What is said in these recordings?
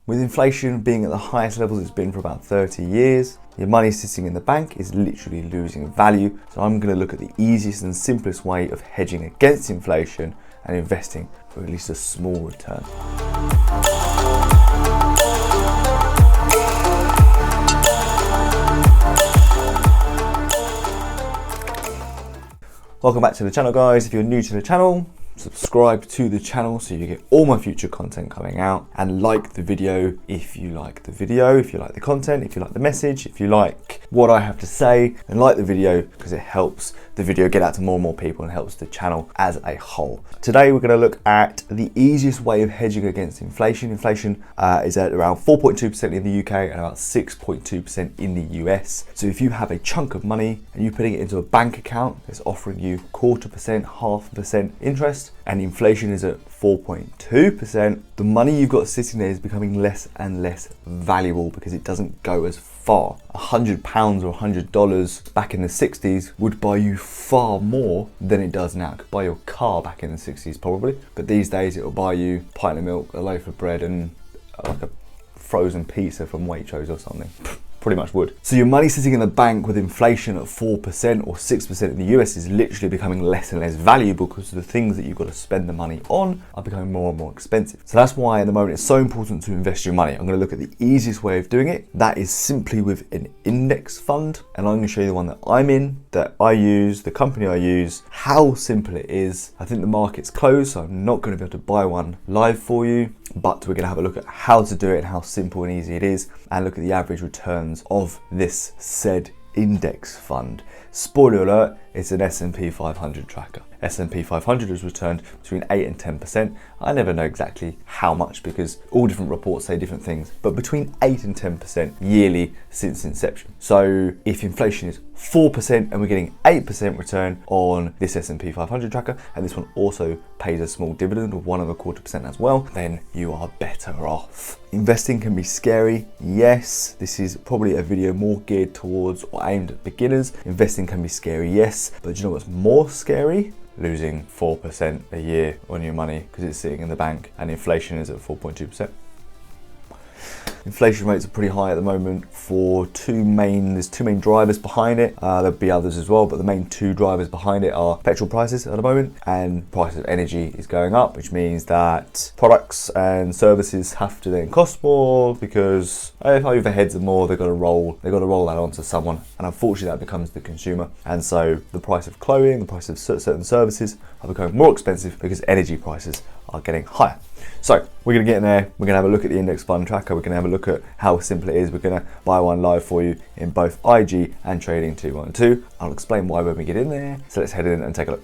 With inflation being at the highest levels it's been for about 30 years, your money sitting in the bank is literally losing value. So I'm going to look at the easiest and simplest way of hedging against inflation and investing for at least a small return. Welcome back to the channel, guys. If you're new to the channel, subscribe to the channel so you get all my future content coming out, and like the video if you like the video, if you like the content, if you like the message, if you like what I have to say, then like the video because it helps the video get out to more and more people and helps the channel as a whole. Today we're going to look at the easiest way of hedging against inflation. Inflation is at around 4.2% in the UK and about 6.2% in the US. So if you have a chunk of money and you're putting it into a bank account that's offering you 0.25%, 0.5% interest, and inflation is at 4.2%, the money you've got sitting there is becoming less and less valuable because it doesn't go as far. £100 or $100 back in the 60s would buy you far more than it does now. It could buy your car back in the 60s probably, but these days it will buy you a pint of milk, a loaf of bread, and like a frozen pizza from Waitrose or something. Pretty much would. So your money sitting in the bank with inflation at 4% or 6% in the US is literally becoming less and less valuable because the things that you've got to spend the money on are becoming more and more expensive. So that's why at the moment it's so important to invest your money. I'm going to look at the easiest way of doing it. That is simply with an index fund, and I'm going to show you the one that I'm in, that I use, the company I use, how simple it is. I think the market's closed, so I'm not going to be able to buy one live for you, but we're going to have a look at how to do it and how simple and easy it is, and look at the average returns of this said index fund. Spoiler alert, it's an S&P 500 tracker. S&P 500 has returned between 8 and 10%. I never know exactly how much because all different reports say different things, but between 8 and 10% yearly since inception. So if inflation is 4% and we're getting 8% return on this S&P 500 tracker, and this one also pays a small dividend of 1.25% as well, then you are better off. Investing can be scary. Yes, this is probably a video more geared towards or aimed at beginners. Investing can be scary, yes, but do you know what's more scary? Losing 4% a year on your money because it's sitting in the bank and inflation is at 4.2%. Inflation rates are pretty high at the moment for there's two main drivers behind it. There'll be others as well, but the main two drivers behind it are petrol prices at the moment, and price of energy is going up, which means that products and services have to then cost more because if overheads are more, they've got to roll that onto someone, and unfortunately that becomes the consumer. And so the price of clothing, the price of certain services are becoming more expensive because energy prices are getting higher. So we're going to get in there, we're going to have a look at the index fund tracker, we're going to have a look at how simple it is, we're going to buy one live for you in both IG and Trading 212. I'll explain why when we get in there, so let's head in and take a look.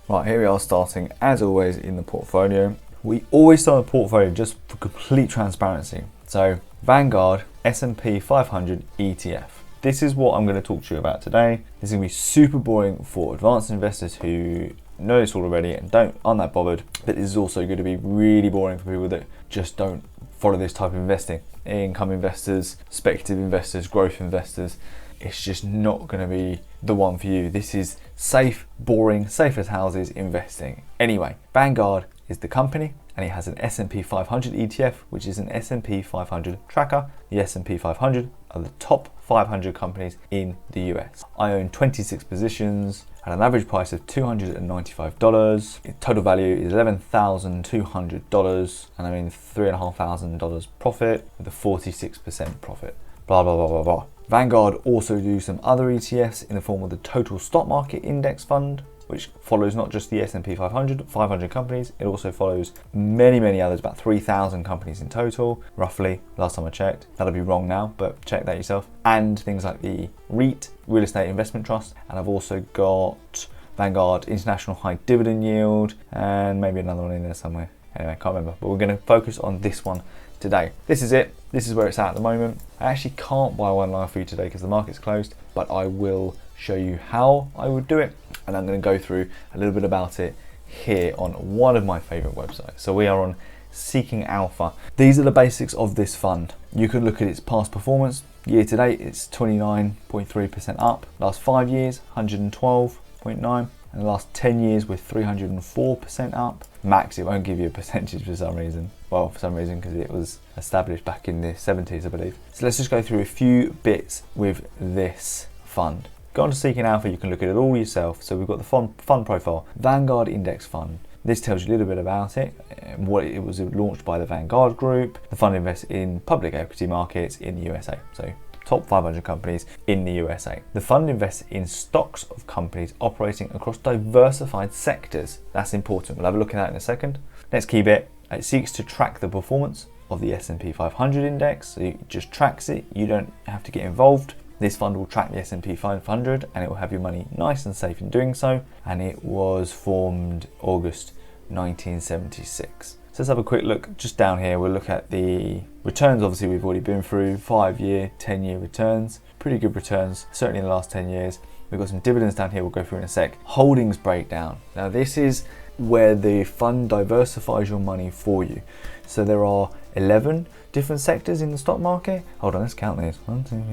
Right, here we are starting as always in the portfolio. We always start the portfolio just for complete transparency. So Vanguard S&P 500 ETF. This is what I'm going to talk to you about today. This is going to be super boring for advanced investors who know this all already and aren't that bothered, but this is also going to be really boring for people that just don't follow this type of investing. Income investors, speculative investors, growth investors, it's just not going to be the one for you. This is safe, boring, safe as houses investing. Anyway, Vanguard is the company and it has an S&P 500 ETF, which is an S&P 500 tracker. The S&P 500 are the top 500 companies in the US. I own 26 positions at an average price of $295. Total value is $11,200 and I mean $3,500 profit with a 46% profit. Blah, blah, blah, blah, blah. Vanguard also do some other ETFs in the form of the Total Stock Market Index Fund, which follows not just the S&P 500 companies, it also follows many others, about 3,000 companies in total, roughly, last time I checked. That'll be wrong now, but check that yourself. And things like the REIT, Real Estate Investment Trust, and I've also got Vanguard International High Dividend Yield, and maybe another one in there somewhere. Anyway, can't remember, but we're gonna focus on this one today. This is it, this is where it's at the moment. I actually can't buy one live for you today because the market's closed, but I will show you how I would do it, and I'm going to go through a little bit about it here on one of my favorite websites. So we are on Seeking Alpha. These are the basics of this fund. You can look at its past performance. Year to date, it's 29.3% up. Last 5 years, 112.9, and the last 10 years, we're 304% up. max. It won't give you a percentage for some reason. Well, for some reason, because it was established back in the 70s, I believe. So let's just go through a few bits with this fund. Go on to Seeking Alpha, you can look at it all yourself. So we've got the fund profile, Vanguard Index Fund. This tells you a little bit about it. What it was launched by the Vanguard Group. The fund invests in public equity markets in the USA. So top 500 companies in the USA. The fund invests in stocks of companies operating across diversified sectors. That's important. We'll have a look at that in a second. Next key bit, it seeks to track the performance of the S&P 500 index. So it just tracks it. You don't have to get involved. This fund will track the S&P 500 and it will have your money nice and safe in doing so. And it was formed August 1976. So let's have a quick look just down here. We'll look at the returns. Obviously, we've already been through 5-year, 10-year returns. Pretty good returns, certainly in the last 10 years. We've got some dividends down here we'll go through in a sec. Holdings breakdown. Now this is where the fund diversifies your money for you. So there are 11 different sectors in the stock market. Hold on, let's count these. 1, 2, 3,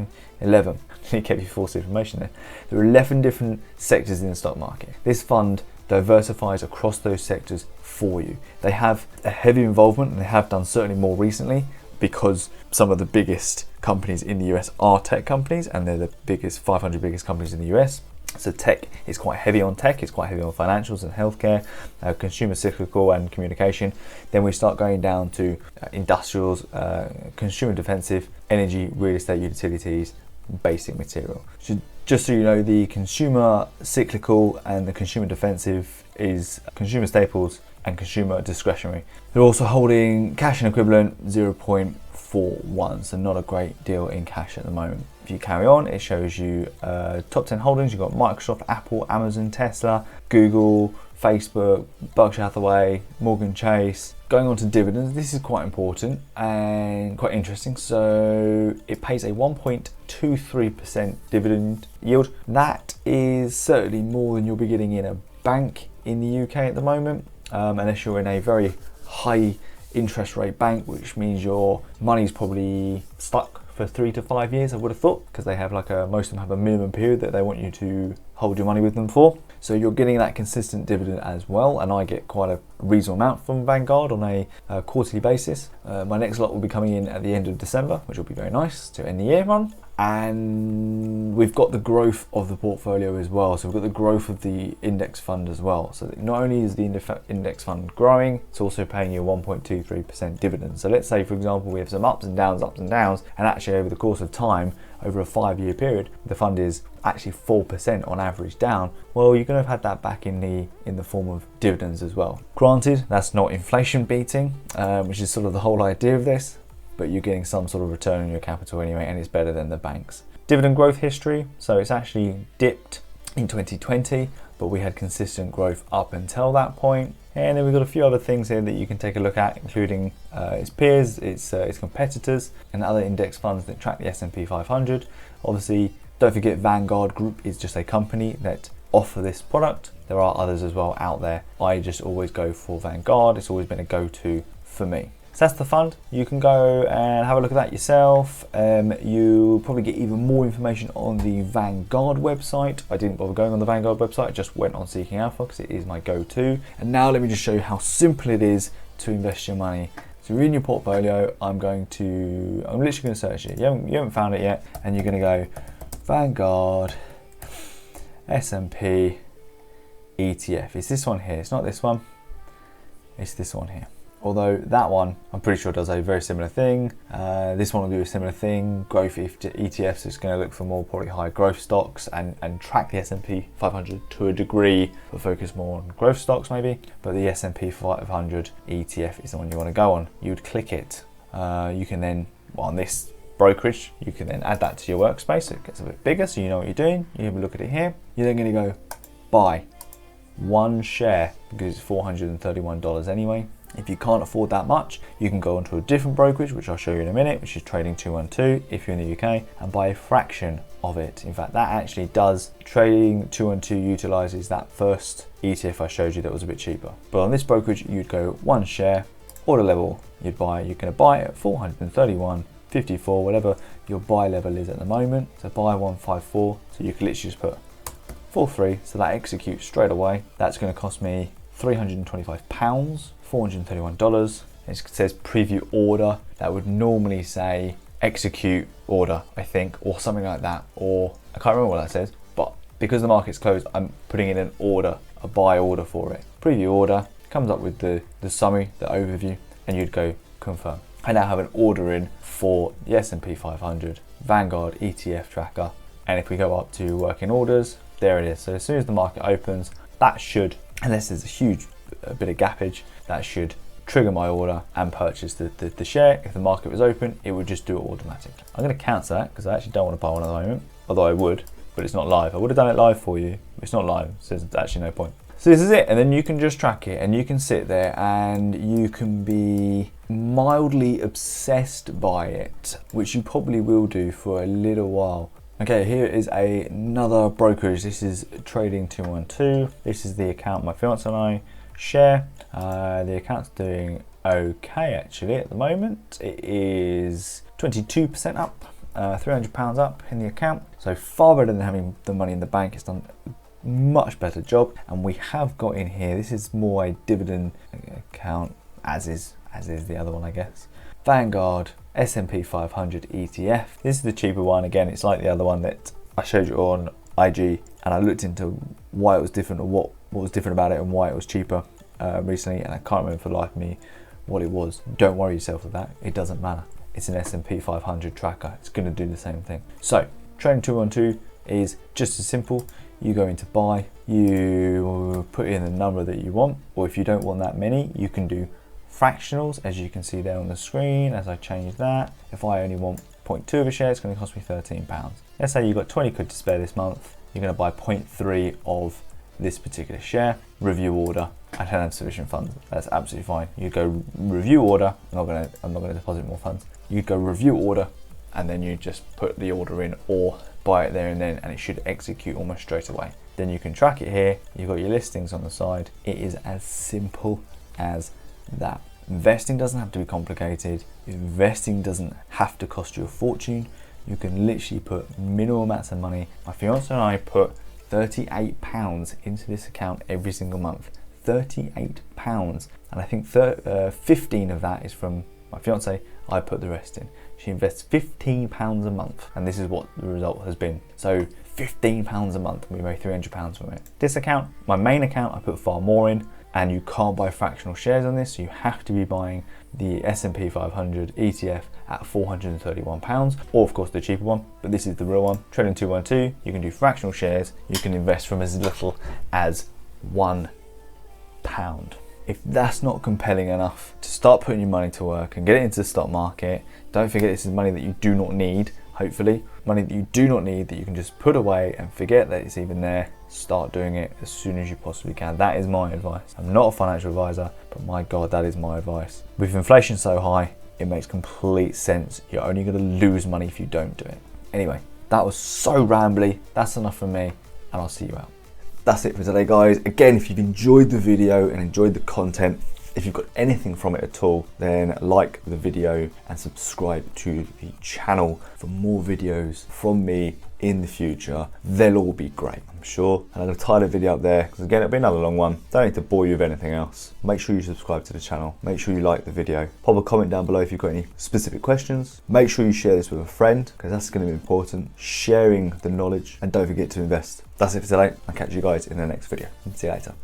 11. It gave you false information there. There are 11 different sectors in the stock market. This fund diversifies across those sectors for you. They have a heavy involvement, and they have done certainly more recently, because some of the biggest companies in the US are tech companies, and they're the biggest 500 biggest companies in the US. So tech is quite heavy on tech, it's quite heavy on financials and healthcare, consumer cyclical and communication. Then we start going down to industrials, consumer defensive, energy, real estate, utilities, basic material. So just so you know, the consumer cyclical and the consumer defensive is consumer staples and consumer discretionary. They're also holding cash and equivalent 0.41, so not a great deal in cash at the moment. If you carry on, it shows you top 10 holdings. You've got Microsoft, Apple, Amazon, Tesla, Google, Facebook, Berkshire Hathaway, Morgan Chase. Going on to dividends, this is quite important and quite interesting. So it pays a 1.23% dividend yield. That is certainly more than you'll be getting in a bank in the UK at the moment, unless you're in a very high interest rate bank, which means your money's probably stuck for 3 to 5 years, I would have thought, because they have most of them have a minimum period that they want you to hold your money with them for. So you're getting that consistent dividend as well, and I get quite a reasonable amount from Vanguard on a quarterly basis. My next lot will be coming in at the end of December, which will be very nice to end the year on. And we've got the growth of the portfolio as well. So we've got the growth of the index fund as well. So not only is the index fund growing, it's also paying you a 1.23% dividend. So let's say, for example, we have some ups and downs, and actually over the course of time, over a 5-year period, the fund is actually 4% on average down. Well, you're going to have had that back in the form of dividends as well. Granted, that's not inflation beating, which is sort of the whole idea of this, but you're getting some sort of return on your capital anyway, and it's better than the banks. Dividend growth history, so it's actually dipped in 2020, but we had consistent growth up until that point. And then we've got a few other things here that you can take a look at, including its peers, its competitors, and other index funds that track the S&P 500. Obviously, don't forget Vanguard Group is just a company that offer this product. There are others as well out there. I just always go for Vanguard. It's always been a go-to for me. So that's the fund. You can go and have a look at that yourself. You'll probably get even more information on the Vanguard website. I didn't bother going on the Vanguard website, I just went on Seeking Alpha because it is my go-to. And now let me just show you how simple it is to invest your money. So you're in your portfolio. I'm literally going to search it. You haven't found it yet, and you're going to go Vanguard S&P ETF. It's this one here. It's not this one. It's this one here. Although that one, I'm pretty sure does a very similar thing. This one will do a similar thing. Growth ETFs is going to look for more probably high growth stocks and track the S&P 500 to a degree, but focus more on growth stocks maybe. But the S&P 500 ETF is the one you want to go on. You would click it. You can then, on this brokerage, you can then add that to your workspace. So it gets a bit bigger so you know what you're doing. You have a look at it here. You're then going to go buy one share because it's $431 anyway. If you can't afford that much, you can go onto a different brokerage, which I'll show you in a minute, which is Trading 212 if you're in the UK, and buy a fraction of it. In fact, that actually does. Trading 212 utilizes that first ETF I showed you that was a bit cheaper. But on this brokerage, you'd go one share, order level, you're going to buy at 431.54, whatever your buy level is at the moment. So buy 154, so you can literally just put 43, so that executes straight away. That's going to cost me £325, $431. It says preview order. That would normally say execute order, I think, or something like that, or I can't remember what that says, but because the market's closed, I'm putting in an order, a buy order for it. Preview order comes up with the summary, the overview, and you'd go confirm. I now have an order in for the S&P 500 Vanguard ETF tracker, and if we go up to working orders, there it is. So as soon as the market opens, that should, unless there's a huge bit of gappage, that should trigger my order and purchase the share. If the market was open, it would just do it automatically. I'm going to cancel that because I actually don't want to buy one at the moment, although I would, but it's not live. I would have done it live for you, but it's not live, so there's actually no point. So this is it, and then you can just track it, and you can sit there and you can be mildly obsessed by it, which you probably will do for a little while. Okay, here is another brokerage. This is Trading 212. This is the account my fiance and I share. The account's doing okay actually at the moment. It is 22% up, £300 up in the account. So far better than having the money in the bank. It's done a much better job. And we have got in here, this is more a dividend account, as is the other one, I guess. Vanguard S&P 500 ETF. This is the cheaper one. Again, it's like the other one that I showed you on IG, and I looked into why it was different, or what was different about it and why it was cheaper recently, and I can't remember for the life of me what it was. Don't worry yourself with that, it doesn't matter. It's an S&P 500 tracker, it's going to do the same thing. So Trading 212 is just as simple. You go into buy, you put in the number that you want, or if you don't want that many, you can do fractionals, as you can see there on the screen. As I change that, if I only want 0.2 of a share, it's going to cost me £13. Let's say you've got 20 quid to spare this month, you're going to buy 0.3 of this particular share. Review order. I don't have sufficient funds. That's absolutely fine. You go review order. I'm not gonna deposit more funds. You go review order, and then you just put the order in or buy it there and then, and it should execute almost straight away. Then you can track it here. You've got your listings on the side. It is as simple as that. Investing doesn't have to be complicated. Investing doesn't have to cost you a fortune. You can literally put minimal amounts of money. My fiance and I put £38 into this account every single month. £38, and I think 15 of that is from my fiance. I put the rest in. She invests £15 a month, and this is what the result has been. So £15 a month, and we made £300 from it. This account, my main account, I put far more in, and you can't buy fractional shares on this, so you have to be buying the S&P 500 ETF at £431, or of course the cheaper one, but this is the real one. Trading 212, you can do fractional shares, you can invest from as little as £1. If that's not compelling enough to start putting your money to work and get it into the stock market, don't forget this is money that you do not need, hopefully. Money that you do not need, that you can just put away and forget that it's even there. Start doing it as soon as you possibly can. That is my advice. I'm not a financial advisor, but my God, that is my advice. With inflation so high, it makes complete sense. You're only going to lose money if you don't do it. Anyway, that was so rambly. That's enough from me, and I'll see you out. That's it for today, guys. Again, if you've enjoyed the video and enjoyed the content, if you've got anything from it at all, then like the video and subscribe to the channel for more videos from me in the future. They'll all be great, I'm sure. And I'm gonna tie the video up there, because again, it'll be another long one. Don't need to bore you with anything else. Make sure you subscribe to the channel. Make sure you like the video. Pop a comment down below if you've got any specific questions. Make sure you share this with a friend, because that's gonna be important. Sharing the knowledge, and don't forget to invest. That's it for today. I'll catch you guys in the next video. See you later.